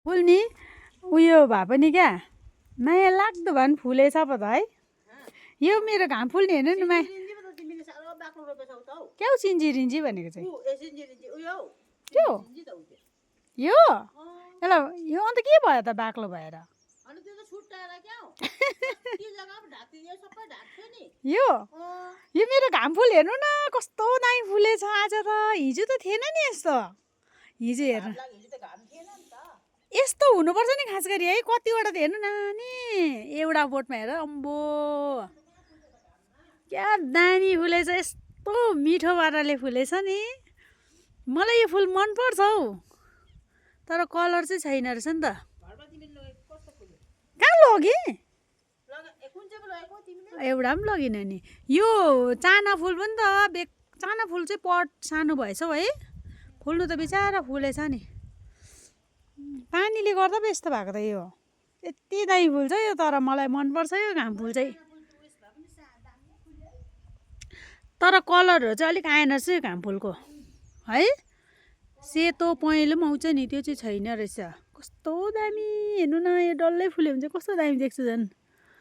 फुल नि उयो भए पनि क्या माया लाग्दो भए पनि फुलेछ पो त है यो मेरो घाम फुल्ने हेर्नु नि माया क्या हो सिन्जी भनेको चाहिँ त्यो यो ल यो अन्त के भयो त बाक्लो भएर यो यो मेरो घाम फुल हेर्नु न कस्तो दामी फुलेछ आज त हिजो त थिएन नि यस्तो हिजो हेर्नु यस्तो हुनुपर्छ नि खास गरी है कतिवटा त हेर्नु नानी एउटा बोटमा हेर अम्बो क्या दामी फुलेछ यस्तो मिठो पाराले फुलेछ नि मलाई यो फुल मनपर्छ हौ तर कलर चाहिँ छैन रहेछ नि त कहाँ लगे एउटा पनि लगिन नि यो चाना फुल पनि त चाना फुल चाहिँ पट सानो भएछ हौ है फुल्नु त बिचारा फुलेछ नि पानीले गर्दा पो यस्तो भएको त यो यति दामी फुल्छ यो तर मलाई मनपर्छ यो घाम फुल चाहिँ तर कलरहरू चाहिँ अलिक आएन रहेछ यो घाम फुलको है सेतो पहेँलो पनि आउँछ नि त्यो चाहिँ छैन रहेछ कस्तो दामी हेर्नु न यो डल्लै फुल्यो भने चाहिँ कस्तो दामी देख्छ झन्